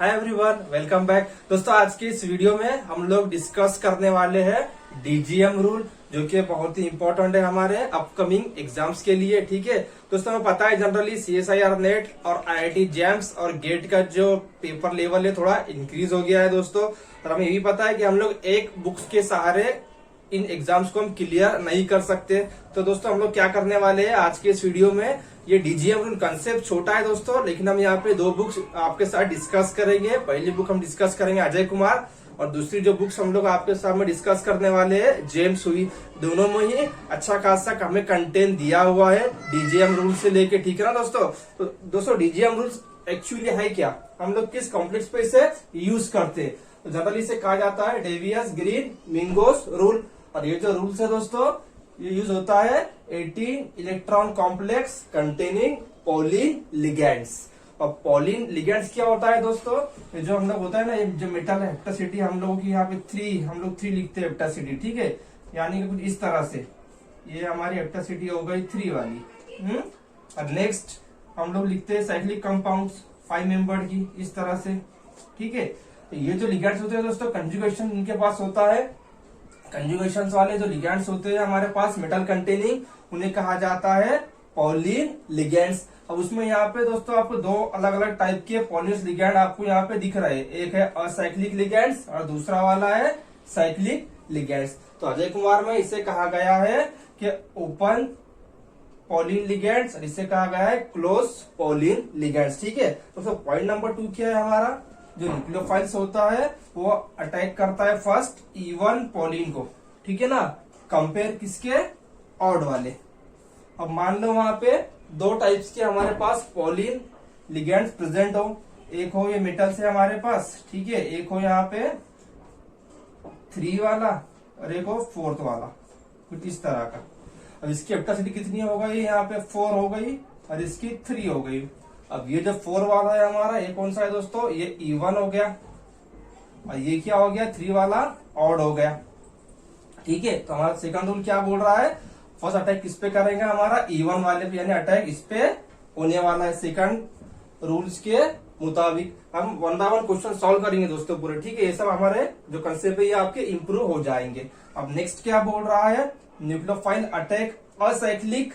Hi everyone, welcome back. दोस्तों आज की इस वीडियो में हम लोग डिस्कस करने वाले हैं डीजीएम रूल, जो कि बहुत ही इंपॉर्टेंट है हमारे अपकमिंग एग्जाम्स के लिए। ठीक है दोस्तों, हमें पता है जनरली सीएसआईआर नेट और आईआईटी जेम्स और गेट का जो पेपर लेवल है थोड़ा इंक्रीज हो गया है दोस्तों। और हमें ये भी पता है कि हम लोग एक बुक्स के सहारे इन एग्जाम्स को हम क्लियर नहीं कर सकते। तो दोस्तों हम लोग क्या करने वाले हैं आज के इस वीडियो में, ये डीजीएम रूल कंसेप्ट छोटा है दोस्तों, लेकिन हम यहाँ पे दो बुक्स आपके साथ डिस्कस करेंगे। पहली बुक हम डिस्कस करेंगे अजय कुमार, और दूसरी जो बुक्स हम लोग आपके सामने डिस्कस करने वाले हैं जेम्स हुई। दोनों में ही अच्छा खासा हमें कंटेंट दिया हुआ है डीजीएम रूल से लेके। ठीक है ना दोस्तों। तो दोस्तों डीजीएम रूल्स एक्चुअली है क्या, हम लोग किस कॉम्प्लेक्स पे इसे यूज करते हैं। तो जनरली इसे कहा जाता है डेवियस ग्रीन मिंगोस रूल। और ये जो रूल्स है दोस्तों, ये यूज होता है 18 electron complex containing polyene ligands. और पॉलिन लिगेंड्स क्या होता है दोस्तों, ये जो हम लोग होता है ना, ये जो मेटल है हेप्टासिटी हम लोगों की यहाँ पे 3, हम लोग 3 लिखते हैं हेप्टासिटी। ठीक है, यानी कि कुछ इस तरह से ये हमारी हेप्टासिटी हो गई 3 वाली। और नेक्स्ट हम लोग लिखते हैं साइक्लिक कंपाउंड्स 5 मेंबर्ड की इस तरह से। ठीक है, तो ये जो लिगेंड्स होते हैं दोस्तों, कंजुगेशन इनके पास होता है। कंजुगेशन वाले जो लिगेंड्स होते हैं हमारे पास मेटल कंटेनिंग, उन्हें कहा जाता है पॉलिन लिगेंड्स। अब उसमें यहाँ पे दोस्तों आपको दो अलग अलग टाइप के पॉलिन लिगेंड आपको यहाँ पे दिख रहे हैं। एक है असाइक्लिक लिगेंड्स और दूसरा वाला है साइक्लिक लिगेंड्स। तो अजय कुमार में इसे कहा गया है कि ओपन पॉलिन लिगेंड्स, और इसे कहा गया है क्लोज पॉलिन लिगेंड्स। ठीक है, तो पॉइंट नंबर 2 क्या है हमारा, जो न्यूक्लियोफाइल्स होता है वो अटैक करता है फर्स्ट इवन पॉलिन को। ठीक है ना, कंपेयर किसके, ऑड वाले। अब मान लो वहां पे दो टाइप्स के हमारे पास पॉलिन लिगेंड्स प्रेजेंट हो, एक हो ये मेटल से हमारे पास, ठीक है, एक हो यहाँ पे 3 वाला और एक हो 4th वाला, कुछ इस तरह का। अब इसकी हेप्टासिटी कितनी हो गई, यहाँ पे 4 हो गई और इसकी 3 हो गई। अब ये जो 4 वाला है हमारा, ये कौन सा है दोस्तों, ये इवन हो गया, और ये क्या हो गया, 3 वाला ऑड हो गया। ठीक है, तो हमारा सेकंड रूल क्या बोल रहा है, फर्स्ट अटैक किस पे करेंगे, हमारा इवन वाले पे, यानी अटैक इस पे होने वाला है सेकंड रूल्स के मुताबिक। हम 1 by 1 क्वेश्चन सॉल्व करेंगे दोस्तों पूरे। ठीक है, ये सब हमारे जो कंसेप्ट है ये आपके इंप्रूव हो जाएंगे। अब नेक्स्ट क्या बोल रहा है, nucleophile attack acyclic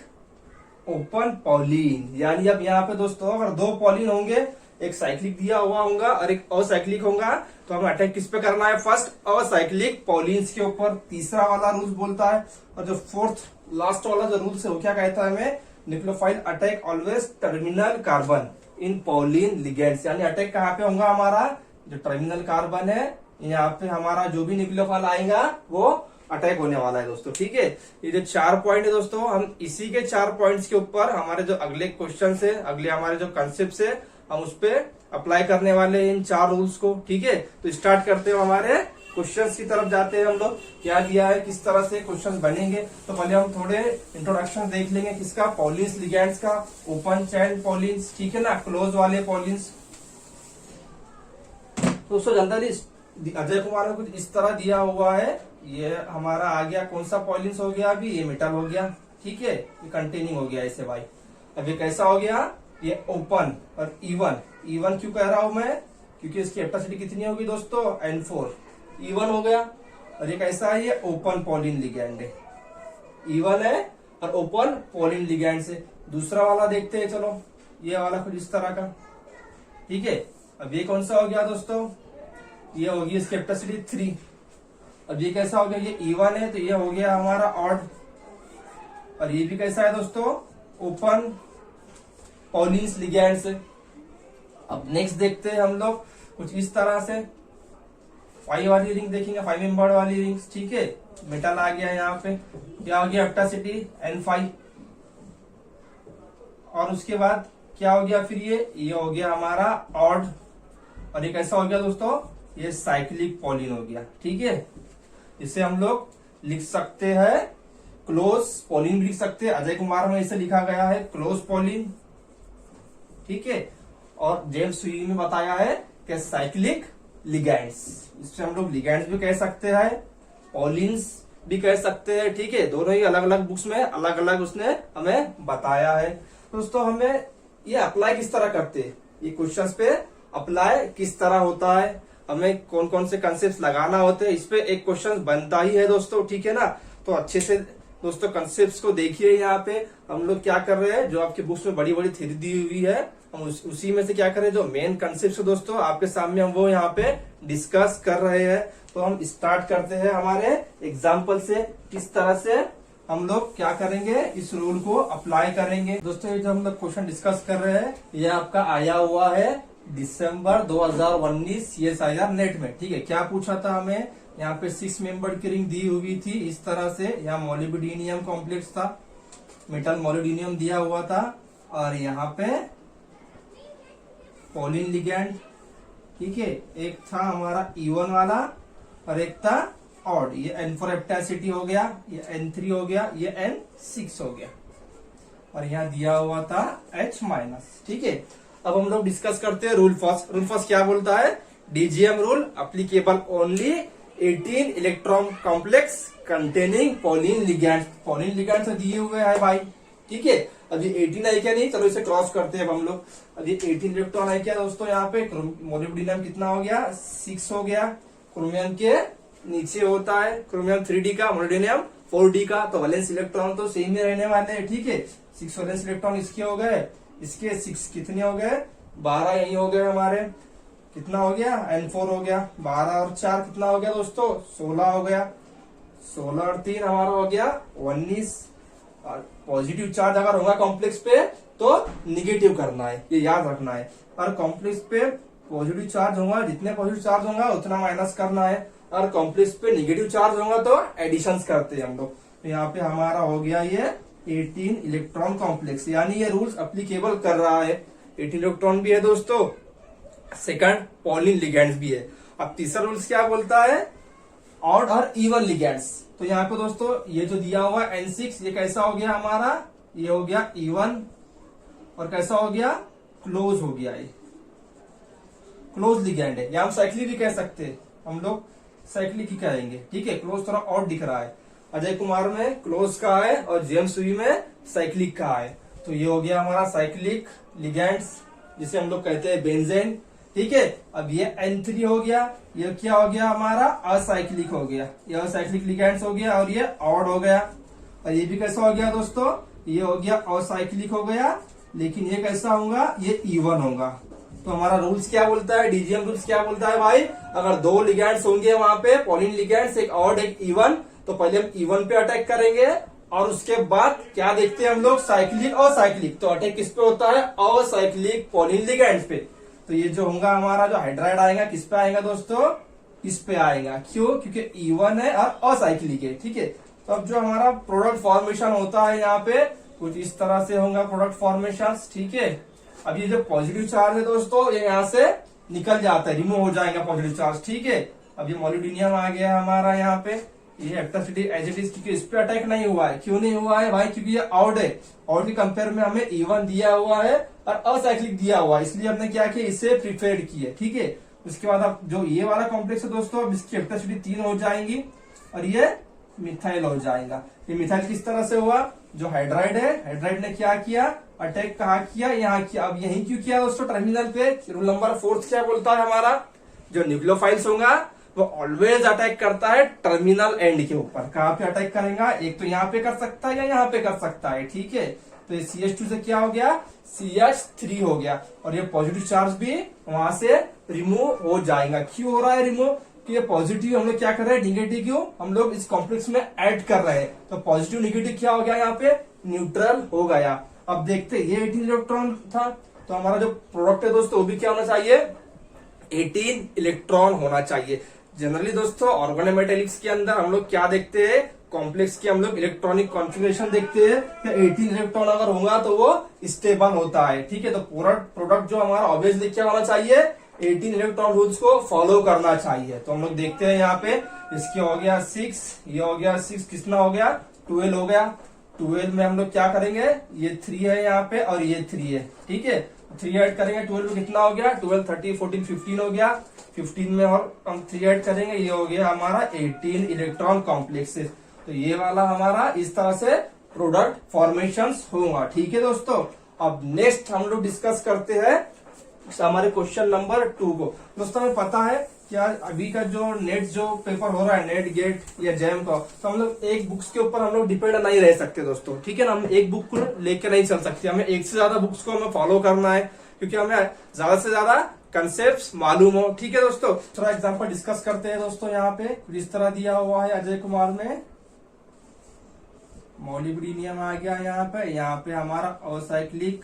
open polyene. यानी अब यहाँ पे दोस्तों अगर 2 पॉलिन होंगे, एक साइक्लिक दिया हुआ होगा और एक असाइक्लिक होगा, तो हमें अटैक किस पे करना है, फर्स्ट असाइक्लिक पॉलिन्स के ऊपर। तीसरा वाला रूल बोलता है, और जो 4th लास्ट वाला जो रूल है वो क्या कहता है हमें, nucleophile attack always terminal carbon in polyene ligands. यानी अटैक कहाँ पे होगा हमारा, जो टर्मिनल कार्बन है यहाँ पे हमारा जो भी न्यूक्लियोफाइल आएगा वो अटैक होने वाला है दोस्तों। ठीक है, ये जो 4 पॉइंट है दोस्तों, हम इसी के 4 पॉइंट्स के ऊपर हमारे जो अगले क्वेश्चन है, अगले हमारे जो कंसेप्ट है, हम उस पे अप्लाई करने वाले हैं इन 4 रूल्स को। ठीक है, तो स्टार्ट करते हैं, हमारे क्वेश्चंस की तरफ जाते हैं। हम लोग क्या दिया है, किस तरह से क्वेश्चंस बनेंगे। तो पहले हम थोड़े इंट्रोडक्शन देख लेंगे किसका, पॉलिन्स लिगेंड्स का, ओपन चैन पॉलिन्स, ठीक है ना, क्लोज वाले पॉलिन्स। तो उसको जनरली अजय कुमार ने कुछ इस तरह दिया हुआ है। ये हमारा आ गया कौन सा पॉलिन्स हो गया, अभी ये मेटल हो गया। ठीक है, ये कंटेनिंग हो गया ऐसे भाई। अब ये कैसा हो गया, ये ओपन और इवन। इवन क्यों कह रहा हूं मैं, क्योंकि इसकी हेप्टासिटी कितनी होगी दोस्तों, N4, इवन हो गया। और ये कैसा है, ये ओपन पॉलिन लिगेंड है, इवन है और ओपन पॉलिन लिगेंड से। दूसरा वाला देखते हैं, चलो ये वाला कुछ इस तरह का। ठीक है, अब ये कौन सा हो गया दोस्तों, ये होगी इसकी हेप्टासिटी 3। अब ये कैसा हो गया, ये इवन है तो ये हो गया हमारा ऑड। और ये भी कैसा है दोस्तों, ओपन पॉलिन्स लिगेंड्स। अब नेक्स्ट देखते हैं हम लोग कुछ इस तरह से, 5 वाली रिंग देखेंगे, 5 मेंबर वाली रिंग्स। ठीक है, मेटल आ गया यहाँ पे, क्या हो गया हेप्टासिटी N5। और उसके बाद क्या हो गया फिर, ये हो गया हमारा ऑड। और ये कैसा हो गया दोस्तों, ये साइक्लिक पॉलिन हो गया। ठीक है, इसे हम लोग लिख सकते हैं क्लोज पॉलिन भी लिख सकते हैं। अजय कुमार में इसे लिखा गया है क्लोज पॉलिन। ठीक है, और जेम्स हुई में बताया है कि साइक्लिक लिगेंड्स, इससे हम लोग लिगेंड्स भी कह सकते हैं, पॉलिन्स भी कह सकते हैं। ठीक है, दोनों ही अलग अलग बुक्स में अलग अलग उसने हमें बताया है। दोस्तों हमें ये अप्लाई किस तरह करते हैं, ये क्वेश्चंस पे अप्लाई किस तरह होता है, हमें कौन कौन से कंसेप्ट लगाना होते हैं, इस पे एक क्वेश्चन बनता ही है दोस्तों, ठीक है ना। तो अच्छे से दोस्तों कंसेप्ट को देखिए। यहाँ पे हम लोग क्या कर रहे हैं, जो आपकी बुक्स में बड़ी बड़ी थ्योरी दी हुई है, हम उसी में से क्या कर रहे हैं, जो मेन कंसेप्ट है दोस्तों आपके सामने, हम वो यहाँ पे डिस्कस कर रहे हैं। तो हम स्टार्ट करते हैं हमारे एग्जाम्पल से, किस तरह से हम लोग क्या करेंगे, इस रूल को अप्लाई करेंगे। दोस्तों ये जो हम लोग क्वेश्चन डिस्कस कर रहे हैं, ये आपका आया हुआ है दिसंबर 2019 CSIR नेट में, ठीक है। क्या पूछा था हमें, यहाँ पे 6 मेंबर की रिंग दी हुई थी इस तरह से, यहाँ मोलिब्डेनियम कॉम्प्लेक्स था, मेटल मोलिब्डेनियम दिया हुआ था, और यहाँ पे पॉलिन लिगैंड, ठीक है। एक था हमारा E1 वाला और एक था ऑड, ये N4 हेप्टासिटी हो गया, ये N3 हो गया, ये N6 हो गया, और यहाँ दिया हुआ था H-, ठीक है। अब हम लोग डिस्कस करते हैं रूल फर्स्ट। रूल फर्स्ट क्या बोलता है, DGM rule applicable only 18 electron complex containing polyene ligand. Polyene ligand दिए हुए है भाई, ठीक है। अभी 18 है क्या, नहीं, चलो इसे क्रॉस करते हैं अब हम लोग। अभी 18 इलेक्ट्रॉन है क्या दोस्तों, यहाँ पे मोलिब्डेनम कितना हो गया, 6 हो गया। क्रोमियम के नीचे होता है क्रोमियम 3D का, मोलिब्डेनम 4D का, तो वैलेंस इलेक्ट्रॉन तो सेम ही रहने वाले हैं, ठीक है। 6 वैलेंस इलेक्ट्रॉन इसके हो गए, इसके 6 कितने हो गए, 12 यही हो गए हमारे, कितना हो गया, N4 हो गया, 12 और 4 कितना हो गया दोस्तों, 16 हो गया, 16 और 3 हमारा हो गया 19। और पॉजिटिव चार्ज अगर होगा कॉम्प्लेक्स पे तो निगेटिव करना है, ये याद रखना है। और कॉम्प्लेक्स पे पॉजिटिव चार्ज होगा, जितने पॉजिटिव चार्ज होगा उतना माइनस करना है, और कॉम्प्लेक्स पे निगेटिव चार्ज होगा तो एडिशन करते हैं हम लोग। तो यहाँ पे हमारा हो गया ये 18 इलेक्ट्रॉन कॉम्प्लेक्स, यानी ये रूल्स अप्लीकेबल कर रहा है। 18 इलेक्ट्रॉन भी है दोस्तों, सेकंड पॉलिन लिगैंड्स भी है। अब तीसरा रूल्स क्या बोलता है, ऑड और इवन लिगैंड्स। तो यहाँ पे दोस्तों ये जो दिया हुआ N6, ये कैसा हो गया हमारा, ये हो गया E1, और कैसा हो गया, क्लोज हो गया, ये क्लोज लिगैंड है, या हम साइक्लिक भी कह सकते हैं, हम लोग साइक्लिक ही कहेंगे, ठीक है। क्लोज थोड़ा ऑड दिख रहा है, अजय कुमार में क्लोज का है और जेम्स वी में साइक्लिक का है। तो ये हो गया हमारा साइक्लिक लिगैंड्स, जिसे हम लोग कहते हैं बेंजेन, ठीक है। अब ये N3 हो गया, ये क्या हो गया हमारा, असाइक्लिक हो गया, ये असाइक्लिक लिगैंड्स हो गया, और ये ऑड हो गया। और ये भी कैसा हो गया दोस्तों, ये हो गया असाइक्लिक हो गया, लेकिन ये कैसा होगा, ये E1 होगा। तो हमारा रूल्स क्या बोलता है, डीजीएम रूल्स क्या बोलता है भाई, अगर 2 लिगैंड्स होंगे वहां पे पॉलिन लिगैंड्स, एक ऑड एक E1, तो पहले हम E1 पे अटैक करेंगे, और उसके बाद क्या देखते हैं हम लोग, साइक्लिक और साइक्लिक। तो अटैक किस पे होता है, असाइक्लिक पॉलिन लिगैंड्स पे। तो ये जो होगा हमारा जो हाइड्राइड आएगा, किस पे आएगा दोस्तों, इस पे आएगा, क्यों, क्योंकि E1 है और असाइक्लिक है, ठीक है। तो अब जो हमारा प्रोडक्ट फॉर्मेशन होता है यहाँ पे कुछ इस तरह से होगा प्रोडक्ट फॉर्मेशन, ठीक है। अब ये जो पॉजिटिव चार्ज है दोस्तों, ये यहाँ से निकल जाता है, रिमूव हो जाएगा पॉजिटिव चार्ज, ठीक है। अब ये मोलिब्डेनियम आ गया हमारा यहाँ पे, ये हेप्टासिटी एज इट इज, क्योंकि इस पे अटैक नहीं हुआ है। क्यों नहीं हुआ है भाई, क्योंकि ये ऑड है, ऑड के कंपेयर में हमें E1 दिया हुआ है और असाइक्लिक दिया हुआ है, इसलिए हमने क्या किया, इसे प्रिफेयर किया, ठीक है। उसके बाद अब जो ये वाला कॉम्प्लेक्स है दोस्तों, अब इसकी हेप्टासिटी 3 हो जाएंगी, और ये मिथाइल हो जाएगा। ये मिथाइल किस तरह से हुआ, जो हाइड्राइड है, हाइड्राइड ने क्या किया, अटैक कहाँ किया, यहाँ किया। अब यही क्यों किया दोस्तों, टर्मिनल पे। रूल नंबर 4 क्या बोलता है हमारा, जो न्यूक्लियोफाइल्स होगा वो ऑलवेज अटैक करता है टर्मिनल एंड के ऊपर। कहाँ पे अटैक करेगा, एक तो यहाँ पे कर सकता है या यहाँ पे कर सकता है, ठीक है। तो ये CH2 से क्या हो गया, CH3 हो गया, और ये पॉजिटिव चार्ज भी वहां से रिमूव हो जाएगा। क्यों हो रहा है रिमूव, कि ये पॉजिटिव हम लोग क्या कर रहे हैं, निगेटिव क्यों हम लोग इस कॉम्प्लेक्स में ऐड कर रहे हैं, तो पॉजिटिव निगेटिव क्या हो गया, यहाँ पे न्यूट्रल हो गया। अब देखते ये 18 इलेक्ट्रॉन था, तो हमारा जो प्रोडक्ट है दोस्तों वो भी क्या होना चाहिए, 18 इलेक्ट्रॉन होना चाहिए। जनरली दोस्तों ऑर्गेनोमेटेलिक्स के अंदर हम लोग क्या देखते हैं, कॉम्प्लेक्स की हम लोग इलेक्ट्रॉनिक कॉन्फ़िगरेशन देखते हैं, कि 18 इलेक्ट्रॉन अगर होगा तो वो स्टेबल होता है, ठीक है। तो पूरा प्रोडक्ट जो हमारा ऑब्वियसली क्या होना चाहिए, 18 इलेक्ट्रॉन रूल्स को फॉलो करना चाहिए। तो हम लोग देखते हैं यहाँ पे, इसके हो गया 6, ये हो गया 6, कितना हो गया, 12 हो गया। 12 में हम लोग क्या करेंगे, ये 3 है यहाँ पे और ये 3 है, ठीक है। 3 ऐड करेंगे 12 में कितना हो गया, 12, 13, 14, 15 हो गया। 15 में और हम 3 ऐड करेंगे, ये हो गया हमारा 18 इलेक्ट्रॉन कॉम्प्लेक्सेस। तो ये वाला हमारा इस तरह से प्रोडक्ट फॉर्मेशन होगा, ठीक है दोस्तों। अब नेक्स्ट हम लोग डिस्कस करते हैं हमारे क्वेश्चन नंबर 2 को। दोस्तों हमें पता है क्या अभी का जो नेट जो पेपर हो रहा है, नेट गेट या जैम का, तो हम लोग एक बुक्स के ऊपर हम लोग डिपेंड नहीं रह सकते दोस्तों, ठीक है ना। हम एक बुक को लेकर नहीं चल सकते, हमें एक से ज्यादा बुक्स को हमें फॉलो करना है, क्योंकि हमें ज्यादा से ज्यादा कंसेप्ट मालूम हो, ठीक है दोस्तों। थोड़ा एग्जाम्पल डिस्कस करते हैं दोस्तों। यहाँ पे जिस तरह दिया हुआ है अजय कुमार में, मॉलिब्डेनम आ गया यहाँ पे हमारा असाइक्लिक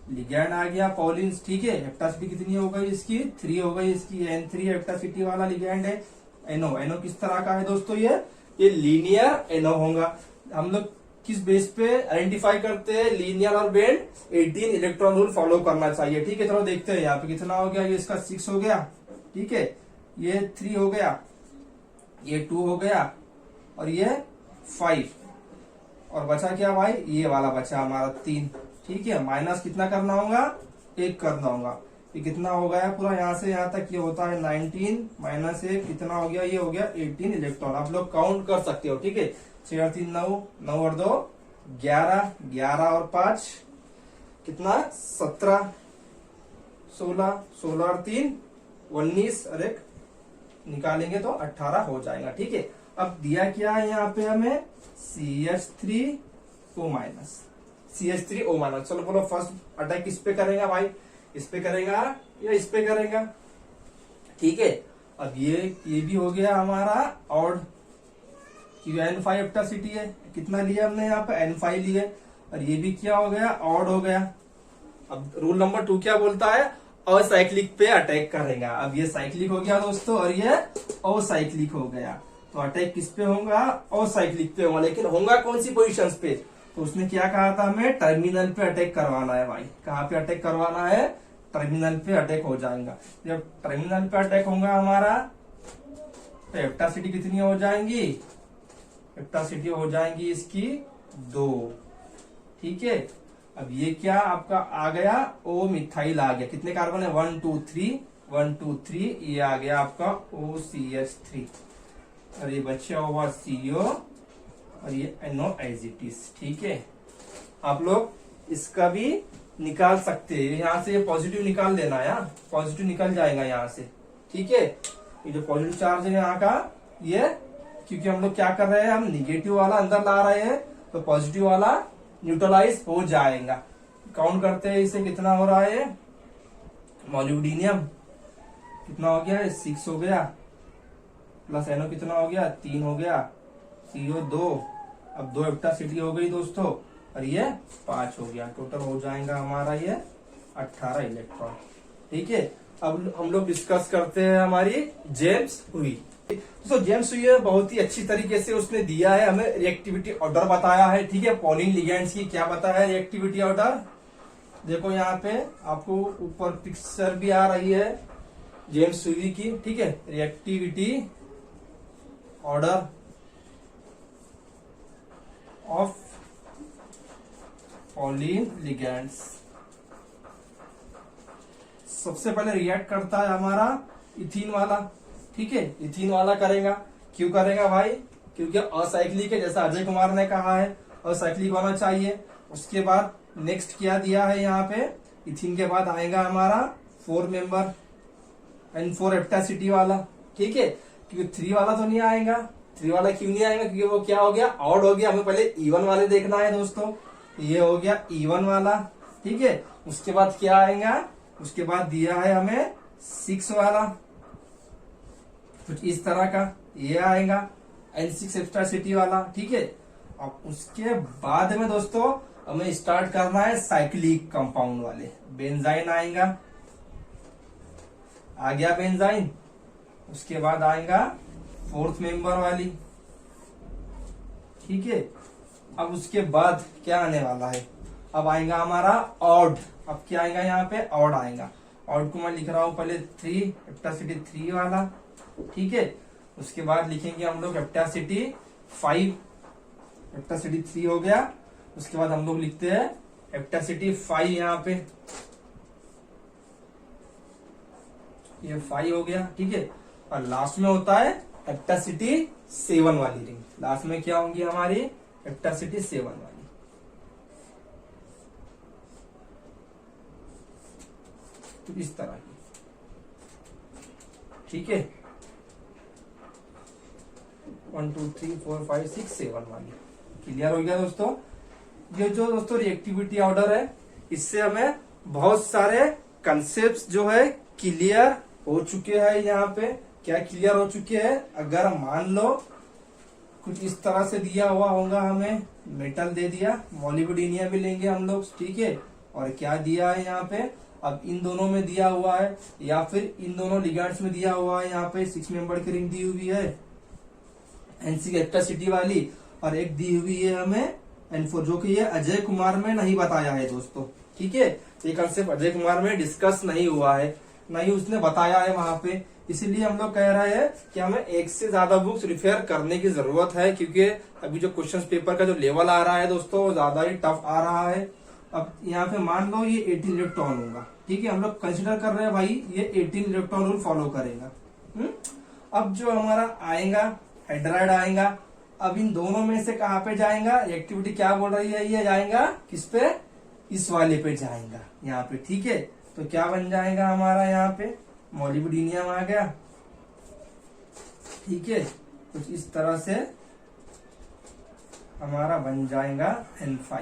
लिगैंड आ गया पॉलिन्स, ठीक है। हेप्टासिटी कितनी हो गई इसकी, 3 हो गई इसकी, N3 हेप्टासिटी वाला लिगैंड है। एनो किस तरह का है दोस्तों, ये लीनियर एनो होगा। हम लोग किस बेस पे आइडेंटिफाई करते हैं, लीनियर और बेंड 18 इलेक्ट्रॉन रूल फॉलो करना चाहिए, ठीक है। चलो देखते हैं यहाँ पे कितना हो गया, ये इसका 6 हो गया, ठीक है, ये 3 हो गया, ये 2 हो गया और ये 5, और बचा क्या भाई, ये वाला बचा हमारा 3, ठीक है। माइनस कितना करना होगा, 1 करना होगा। ये कितना हो गया पूरा यहाँ से यहाँ तक, ये होता है 19 माइनस 1 कितना हो गया, ये हो गया 18 इलेक्ट्रॉन। आप लोग काउंट कर सकते हो, ठीक है। 6 और 3 9, 9 और 2 11, 11 और 5 कितना 17, 16, 16 और 3 19 और 1 निकालेंगे तो 18 हो जाएगा, ठीक है। अब दिया क्या है यहाँ पे हमें, CH3O माइनस, CH3O माइनस। चलो बोलो फर्स्ट अटैक किस पे करेगा भाई, इस पे करेगा या इस पे करेगा, ठीक है। अब ये भी हो गया हमारा ऑड, N5 हेप्टासिटी है, कितना लिया हमने यहाँ पे N5 लिए, और ये भी क्या हो गया, ऑड हो गया। अब रूल नंबर 2 क्या बोलता है, असाइक्लिक पे अटैक करेगा। अब ये साइक्लिक हो गया दोस्तों और ये असाइक्लिक हो गया, तो अटैक किस पे होगा, असाइक्लिक पे होगा। लेकिन होगा कौन सी पोजीशन पे, तो उसने क्या कहा था, हमें टर्मिनल पे अटैक करवाना है भाई। कहाँ पे अटैक करवाना है, टर्मिनल पे अटैक हो जाएगा। जब टर्मिनल पे अटैक होगा हमारा, तो हेप्टासिटी कितनी हो जाएंगी, हेप्टासिटी हो जाएंगी इसकी 2, ठीक है। अब ये क्या आपका आ गया, ओ मिथाइल आ गया, कितने कार्बन है 1 2 3, 1 2 3, ये आ गया आपका OCH3, और ये बचा हुआ CO और ये NO एज इट इज, ठीक है। आप लोग इसका भी निकाल सकते हैं, यहाँ से ये पॉजिटिव निकाल देना है, पॉजिटिव निकल जाएगा यहाँ से, ठीक है। ये जो पॉजिटिव चार्ज है यहाँ का, ये क्योंकि हम लोग क्या कर रहे हैं, हम निगेटिव वाला अंदर ला रहे हैं, तो पॉजिटिव वाला न्यूट्रलाइज हो जाएगा। काउंट करते हैं इसे, कितना हो रहा है, मॉलिब्डेनम कितना हो गया, 6 हो गया, प्लस NO कितना हो गया, 3 हो गया, CO 2, अब 2 हेप्टासिटी हो गई दोस्तों, और ये 5 हो गया। टोटल हो जाएगा हमारा ये 18 इलेक्ट्रॉन, ठीक है। अब हम लोग डिस्कस करते हैं हमारी जेम्स हुई। तो जेम्स हुई है बहुत ही अच्छी तरीके से उसने दिया है, हमें रिएक्टिविटी ऑर्डर बताया है, ठीक है। पॉलिंग लिगेंड्स की क्या बताया है रिएक्टिविटी ऑर्डर, देखो यहाँ पे आपको ऊपर पिक्चर भी आ रही है जेम्स हुई की, ठीक है। Reactivity order of polling ligands. सबसे पहले रिएक्ट करता है हमारा इथीन वाला, ठीक है। इथीन वाला करेगा, क्यों करेगा भाई, क्योंकि असाइक्लिक है, जैसा अजय कुमार ने कहा है असाइक्लिक होना चाहिए। उसके बाद नेक्स्ट क्या दिया है यहाँ पे, इथीन के बाद आएगा हमारा 4 मेंबर N4 हेप्टासिटी वाला, ठीक है। क्योंकि 3 वाला तो नहीं आएगा, 3 वाला क्यों नहीं आएगा, क्योंकि वो क्या हो गया, ऑड हो गया। हमें पहले इवन वाले देखना है दोस्तों, ये हो गया इवन वाला, ठीक है। उसके बाद क्या आएगा, उसके बाद दिया है हमें 6 वाला, कुछ इस तरह का ये आएगा N6 हेप्टासिटी वाला, ठीक है। अब उसके बाद में दोस्तों हमें स्टार्ट करना है साइक्लिक कंपाउंड वाले, बेंजाइन आएगा, आ गया बेंजाइन। उसके बाद आएगा 4th मेंबर वाली, ठीक है। अब उसके बाद क्या आने वाला है, अब आएगा हमारा ऑड। अब क्या आएगा यहाँ पे, ऑड आएगा। ऑड को मैं लिख रहा हूं पहले 3 हेप्टासिटी 3 वाला, ठीक है। उसके बाद लिखेंगे हम लोग हेप्टासिटी 5, हेप्टासिटी 3 हो गया। उसके बाद हम लोग लिखते हैं हेप्टासिटी 5 यहाँ पे, ये 5 हो गया, ठीक है। और लास्ट में होता है हेप्टासिटी 7 वाली रिंग। लास्ट में क्या होंगी हमारी, हेप्टासिटी 7 वाली। तो इस तरह की, ठीक है, 1 2 3 4 5 6 7 वाली। क्लियर हो गया दोस्तों। ये जो दोस्तों रिएक्टिविटी ऑर्डर है, इससे हमें बहुत सारे कंसेप्ट जो है क्लियर हो चुके हैं। यहाँ पे क्या क्लियर हो चुके हैं, अगर मान लो कुछ इस तरह से दिया हुआ होगा, हमें मेटल दे दिया, मॉलिब्डेनियम भी लेंगे हम लोग, ठीक है, और क्या दिया है यहाँ पे, अब इन दोनों में दिया हुआ है या फिर इन दोनों लिगेंड्स में दिया हुआ है, यहाँ पे 6 मेंबर की रिंग दी हुई है NC कैपेसिटी वाली, और एक दी हुई है हमें N4, जो कि ये अजय कुमार में नहीं बताया है दोस्तों, ठीक है। ये कंसेप्ट अजय कुमार में डिस्कस नहीं हुआ है, नहीं उसने बताया है वहां पे, इसीलिए हम लोग कह रहे हैं कि हमें एक से ज्यादा बुक्स रिफेयर करने की जरूरत है, क्योंकि अभी जो क्वेश्चन पेपर का जो लेवल आ रहा है दोस्तों, वो ज्यादा ही टफ आ रहा है। अब यहाँ पे मान लो ये 18 इलेक्ट्रॉन होगा, ठीक है, हम लोग कंसिडर कर रहे हैं भाई ये 18 इलेक्ट्रॉन रूल फॉलो करेगा। अब जो हमारा आएगा हाइड्राइड आएगा, अब इन दोनों में से कहाँ पे जाएगा, एक्टिविटी क्या बोल रही है, ये जाएगा किस पे, इस वाले पे जाएगा यहाँ पे, ठीक है। तो क्या बन जाएगा हमारा यहाँ पे, मॉलिब्डेनियम आ गया, ठीक है, कुछ इस तरह से हमारा बन जाएगा N5,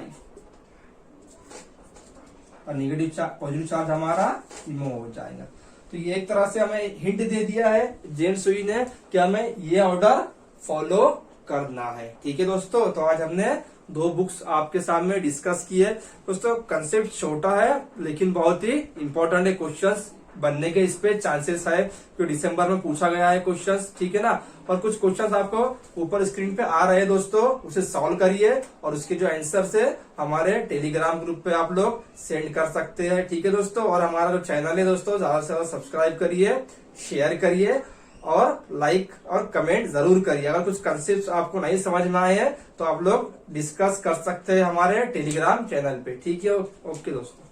और निगेटिव चार्ज पॉजिटिव चार्ज हमारा रिमूव हो जाएगा। तो ये एक तरह से हमें हिंट दे दिया है जेम्स सुई ने कि हमें ये ऑर्डर फॉलो करना है, ठीक है दोस्तों। तो आज हमने 2 बुक्स आपके सामने डिस्कस की है दोस्तों। कंसेप्ट छोटा है लेकिन बहुत ही इंपॉर्टेंट है, क्वेश्चंस बनने के इस पे चांसेस है, क्योंकि दिसंबर में पूछा गया है क्वेश्चंस, ठीक है ना। और कुछ क्वेश्चंस आपको ऊपर स्क्रीन पे आ रहे हैं दोस्तों, उसे सॉल्व करिए और उसके जो आंसर है हमारे टेलीग्राम ग्रुप पे आप लोग सेंड कर सकते हैं, ठीक है दोस्तों। और हमारा जो चैनल है दोस्तों, ज्यादा से ज्यादा सब्सक्राइब करिए, शेयर करिए और लाइक और कमेंट जरूर करिए। अगर कुछ कंसेप्ट आपको नहीं समझ में आए हैं तो आप लोग डिस्कस कर सकते हैं हमारे टेलीग्राम चैनल पे, ठीक है। ओके दोस्तों।